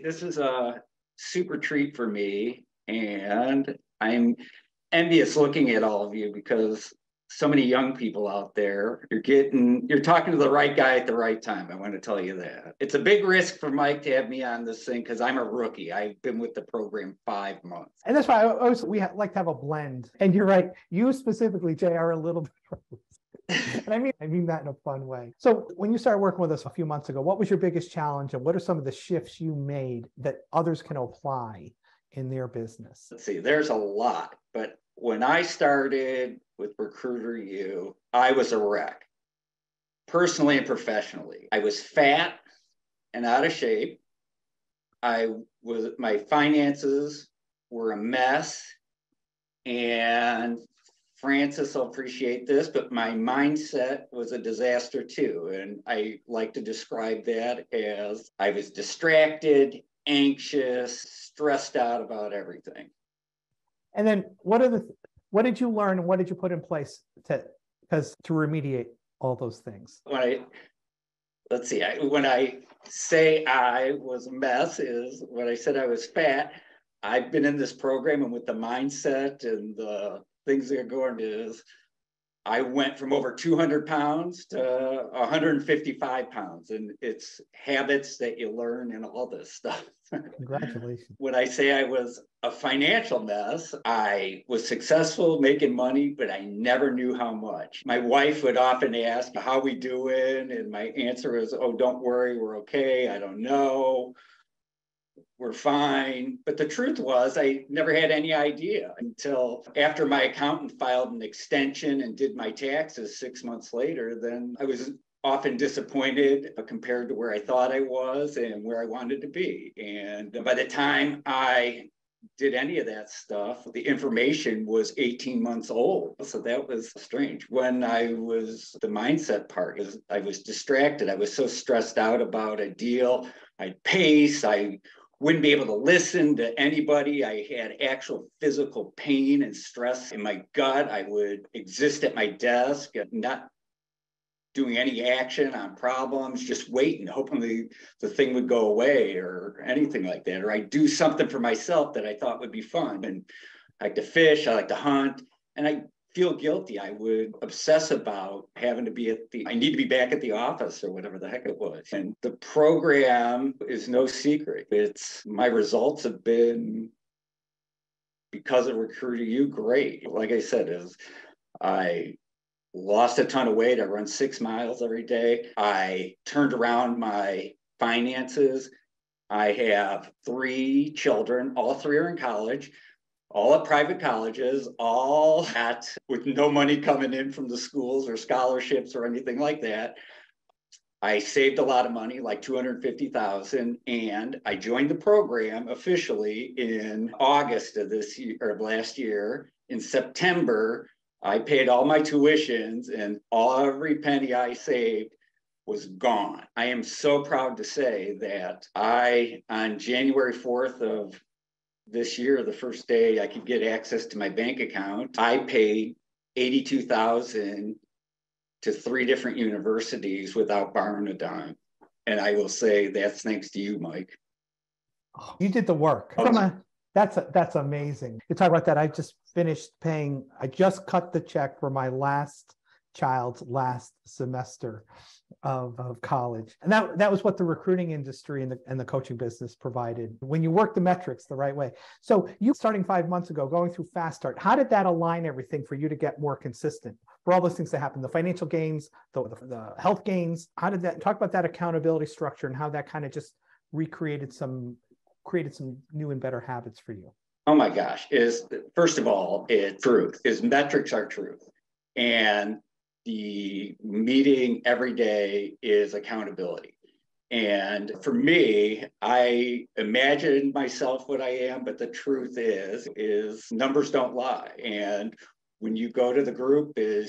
This is a super treat for me, and I'm envious looking at all of you because so many young people out there. You're talking to the right guy at the right time. I want to tell you that. It's a big risk for Mike to have me on this thing because I'm a rookie. I've been with the program 5 months. And that's why we like to have a blend. And you're right. You specifically, Jay, are a little bit. And I mean that in a fun way. So when you started working with us a few months ago, what was your biggest challenge and what are some of the shifts you made that others can apply in their business? Let's see, there's a lot, but when I started with RecruiterU, I was a wreck, personally and professionally. I was fat and out of shape. My finances were a mess, and Francis will appreciate this, but my mindset was a disaster too. And I like to describe that as I was distracted, anxious, stressed out about everything. And then what did you learn and what did you put in place to remediate all those things? When I say I was a mess is when I said I was fat. I've been in this program, and with the mindset and the things that are going is I went from over 200 pounds to 155 pounds, and it's habits that you learn and all this stuff. Congratulations. When I say I was a financial mess, I was successful making money, but I never knew how much. My wife would often ask, how we doing? And my answer was, oh, don't worry, we're okay. I don't know. We're fine. But the truth was, I never had any idea until after my accountant filed an extension and did my taxes 6 months later. Then I was often disappointed compared to where I thought I was and where I wanted to be. And by the time I did any of that stuff, the information was 18 months old. So that was strange. When the mindset part is I was distracted. I was so stressed out about a deal. I'd pace. I wouldn't be able to listen to anybody. I had actual physical pain and stress in my gut. I would exist at my desk, not doing any action on problems, just waiting, hoping the thing would go away or anything like that. Or I'd do something for myself that I thought would be fun. And I like to fish, I like to hunt, and I feel guilty. I would obsess about having to be I need to be back at the office or whatever the heck it was. And the program is no secret. My results have been, because of RecruiterU, great. Like I said, I lost a ton of weight. I run 6 miles every day. I turned around my finances. I have 3 children. All 3 are in college, all at private colleges, all with no money coming in from the schools or scholarships or anything like that. I saved a lot of money, like $250,000, and I joined the program officially in August of this year or last year. In September, I paid all my tuitions, and every penny I saved was gone. I am so proud to say that on January 4th of this year, the first day I could get access to my bank account, I paid $82,000 to 3 different universities without borrowing a dime. And I will say that's thanks to you, Mike. Oh, you did the work. That's amazing. You talk about that. I just cut the check for my last child's last semester of college. And that was what the recruiting industry and the coaching business provided when you work the metrics the right way. So you starting 5 months ago, going through Fast Start, how did that align everything for you to get more consistent for all those things that happen, the financial gains, the health gains? How did that, talk about that accountability structure and how that kind of just created some new and better habits for you? Oh my gosh, first of all, it's truth. Metrics are truth. And the meeting every day is accountability. And for me, I imagine myself what I am, but the truth is numbers don't lie. And when you go to the group, I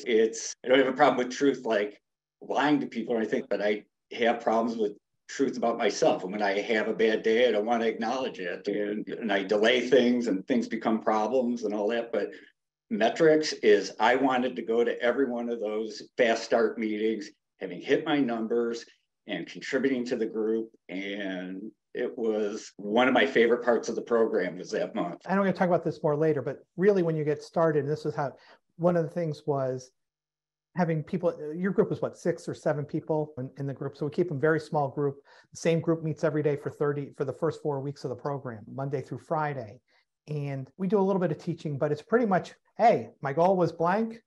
don't have a problem with truth, like lying to people or anything, but I have problems with truth about myself. And when I have a bad day, I don't want to acknowledge it. And I delay things and things become problems and all that. But metrics is I wanted to go to every one of those Fast Start meetings, having hit my numbers and contributing to the group and It was one of my favorite parts of the program was that month. I know we're going to talk about this more later, but really when you get started, and this is how, one of the things was having people, your group was what, 6 or 7 people in the group. So we keep them very small group. The same group meets every day for the first 4 weeks of the program, Monday through Friday. And we do a little bit of teaching, but it's pretty much, hey, my goal was blank.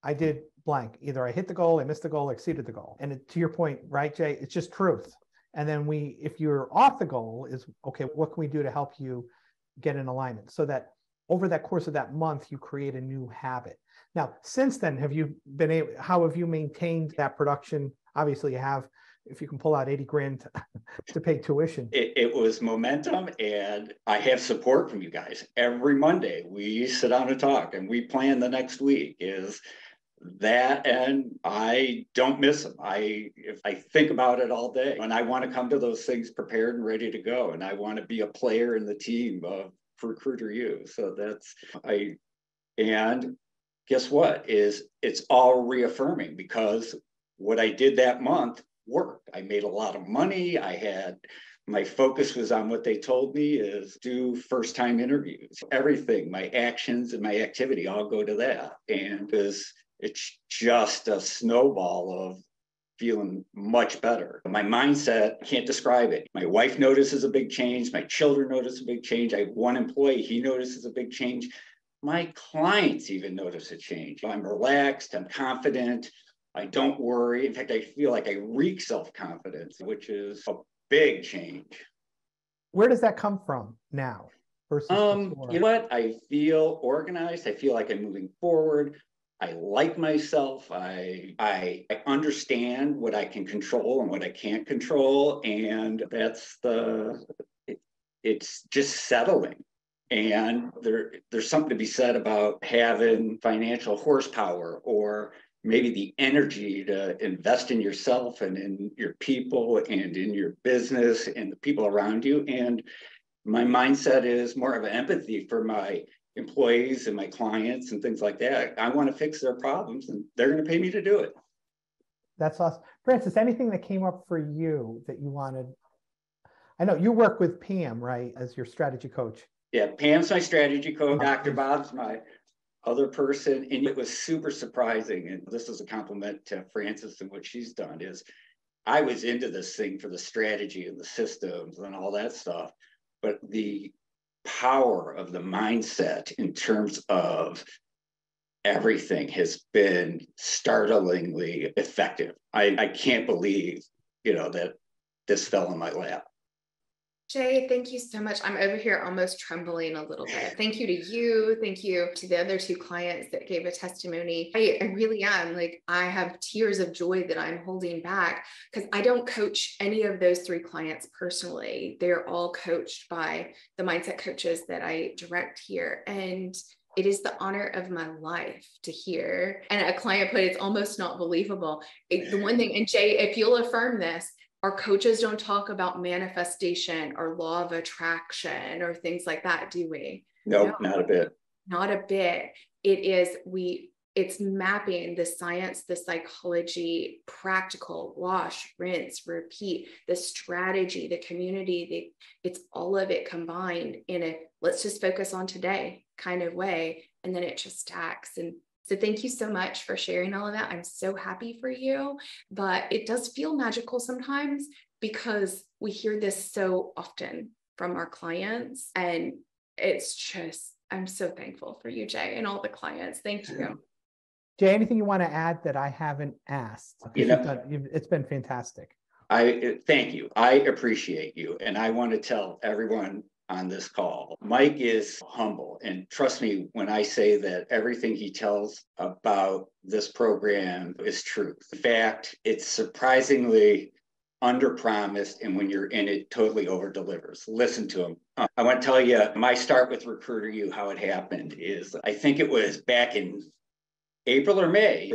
I did blank. Either I hit the goal, I missed the goal, or exceeded the goal. And to your point, right, Jay, it's just truth. And then if you're off the goal is, okay, what can we do to help you get in alignment so that over that course of that month, you create a new habit. Now, since then, how have you maintained that production? Obviously you have, if you can pull out 80 grand to pay tuition. It was momentum, and I have support from you guys. Every Monday we sit down and talk, and we plan the next week is that, and I don't miss them. I think about it all day, and I want to come to those things prepared and ready to go, and I want to be a player in the team of RecruiterU. So and guess what, it's all reaffirming, because what I did that month worked. I made a lot of money. My focus was on what they told me is do first time interviews. Everything, my actions and my activity all go to that. And it's just a snowball of feeling much better. My mindset, can't describe it. My wife notices a big change. My children notice a big change. I have one employee, he notices a big change. My clients even notice a change. I'm relaxed, I'm confident, I don't worry. In fact, I feel like I reek self-confidence, which is a big change. Where does that come from now versus before? You know what? I feel organized. I feel like I'm moving forward. I like myself. I understand what I can control and what I can't control. And it's just settling. And there's something to be said about having financial horsepower, or maybe the energy to invest in yourself and in your people and in your business and the people around you. And my mindset is more of an empathy for my employees and my clients and things like that. I want to fix their problems, and they're going to pay me to do it. That's awesome. Francis, anything that came up for you that you wanted? I know you work with Pam, right, as your strategy coach. Yeah, Pam's my strategy coach. Dr. Bob's my other person. And it was super surprising. And this is a compliment to Francis and what she's done, is I was into this thing for the strategy and the systems and all that stuff. But the power of the mindset in terms of everything has been startlingly effective. I can't believe, that this fell in my lap. Jay, thank you so much. I'm over here almost trembling a little bit. Thank you to you. Thank you to the other 2 clients that gave a testimony. I really am, I have tears of joy that I'm holding back, because I don't coach any of those 3 clients personally. They're all coached by the mindset coaches that I direct here. And it is the honor of my life to hear. And a client put, it's almost not believable. The one thing, and Jay, if you'll affirm this, our coaches don't talk about manifestation or law of attraction or things like that, do we? Nope, no, not a bit. Not a bit. It's mapping the science, the psychology, practical, wash, rinse, repeat, the strategy, the community, it's all of it combined in a let's just focus on today kind of way. And then it just stacks. And so thank you so much for sharing all of that. I'm so happy for you, but it does feel magical sometimes, because we hear this so often from our clients, and it's just, I'm so thankful for you, Jay, and all the clients. Thank you. Jay, anything you want to add that I haven't asked? It's been fantastic. Thank you. I appreciate you. And I want to tell everyone on this call, Mike is humble, and trust me when I say that everything he tells about this program is truth. In fact, it's surprisingly under-promised, and when you're in it, totally over-delivers. Listen to him. I want to tell you my start with RecruiterU, how it happened is, I think it was back in April or May,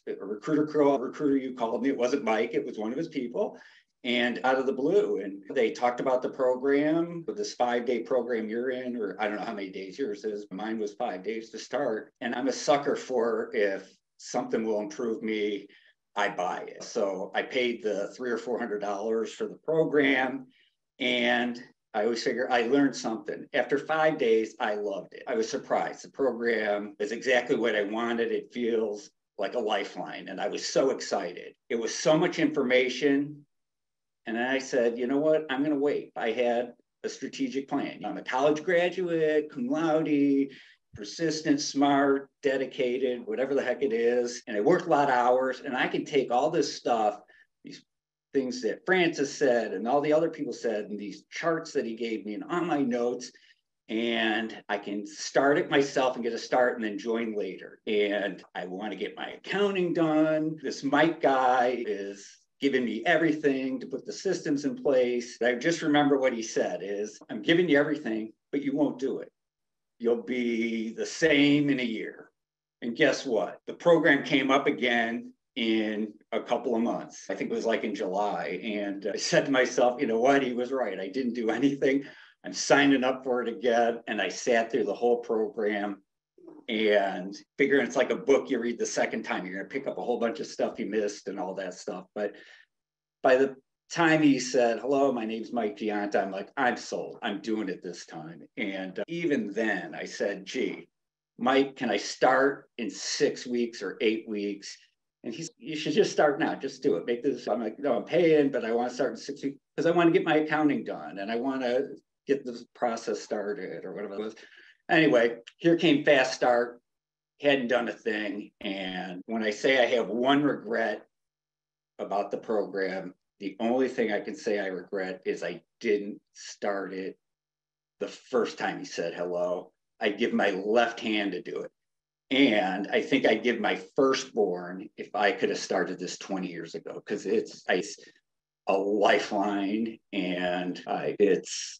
RecruiterU called me. It wasn't Mike, it was one of his people. And out of the blue, and they talked about the program, this 5-day program you're in, or I don't know how many days yours is. Mine was 5 days to start. And I'm a sucker for, if something will improve me, I buy it. So I paid the $300 or $400 for the program. And I always figure I learned something. After 5 days, I loved it. I was surprised. The program is exactly what I wanted. It feels like a lifeline. And I was so excited. It was so much information. And I said, you know what? I'm going to wait. I had a strategic plan. I'm a college graduate, cum laude, persistent, smart, dedicated, whatever the heck it is. And I worked a lot of hours, and I can take all this stuff, these things that Francis said and all the other people said, and these charts that he gave me and on my notes, and I can start it myself and get a start and then join later. And I want to get my accounting done. This Mike guy is giving me everything to put the systems in place. I just remember what he said is, I'm giving you everything, but you won't do it. You'll be the same in a year. And guess what? The program came up again in a couple of months. I think it was like in July. And I said to myself, you know what? He was right. I didn't do anything. I'm signing up for it again. And I sat through the whole program and figuring it's like a book you read the second time. You're going to pick up a whole bunch of stuff you missed and all that stuff. But by the time he said, hello, my name's Mike Gianta, I'm like, I'm sold. I'm doing it this time. And even then I said, gee, Mike, can I start in 6 weeks or 8 weeks? And he's, you should just start now. Just do it. Make this. I'm like, no, I'm paying, but I want to start in 6 weeks because I want to get my accounting done and I want to get this process started or whatever it was. Anyway, here came Fast Start, hadn't done a thing. And when I say I have one regret about the program, the only thing I can say I regret is I didn't start it the first time he said hello. I'd give my left hand to do it. And I think I'd give my firstborn if I could have started this 20 years ago, because it's a lifeline and it's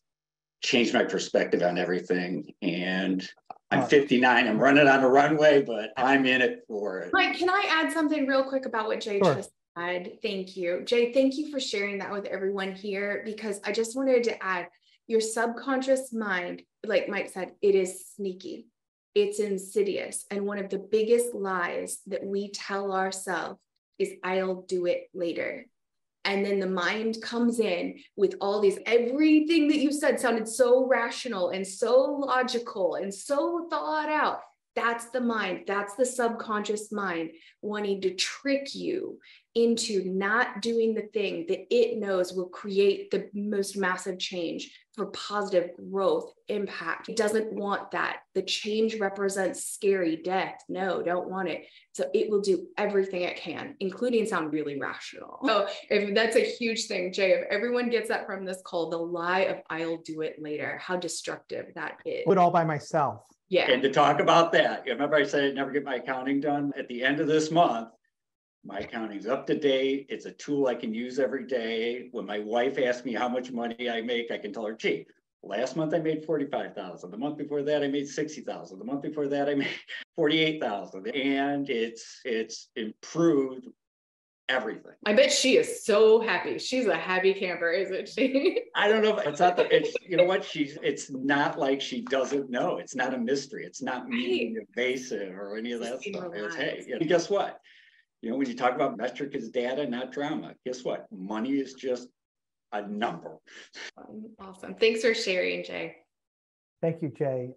changed my perspective on everything. And I'm 59, I'm running on a runway, but I'm in it for it. Mike, can I add something real quick about what Jay Sure. just said? Thank you. Jay, thank you for sharing that with everyone here, because I just wanted to add, your subconscious mind, like Mike said, it is sneaky. It's insidious. And one of the biggest lies that we tell ourselves is, I'll do it later. And then the mind comes in with all these, everything that you said sounded so rational and so logical and so thought out. That's the mind. That's the subconscious mind wanting to trick you into not doing the thing that it knows will create the most massive change for positive growth, impact. It doesn't want that. The change represents scary death. No, don't want it. So it will do everything it can, including sound really rational. So if that's a huge thing, Jay, if everyone gets that from this call, the lie of I'll do it later, how destructive that is. Do it all by myself. Yeah. And to talk about that, remember I said I'd never get my accounting done? At the end of this month, my accounting's up to date. It's a tool I can use every day. When my wife asks me how much money I make, I can tell her, gee, last month I made 45,000. The month before that, I made 60,000. The month before that, I made 48,000. And it's improved everything. I bet she is so happy. She's a happy camper, isn't she? I don't know if it's not that it's, you know what, it's not like she doesn't know. It's not a mystery. It's not me being evasive or any of that stuff. It's, hey, you know, guess what? You know, when you talk about metric is data, not drama, guess what? Money is just a number. Awesome. Thanks for sharing, Jay. Thank you, Jay.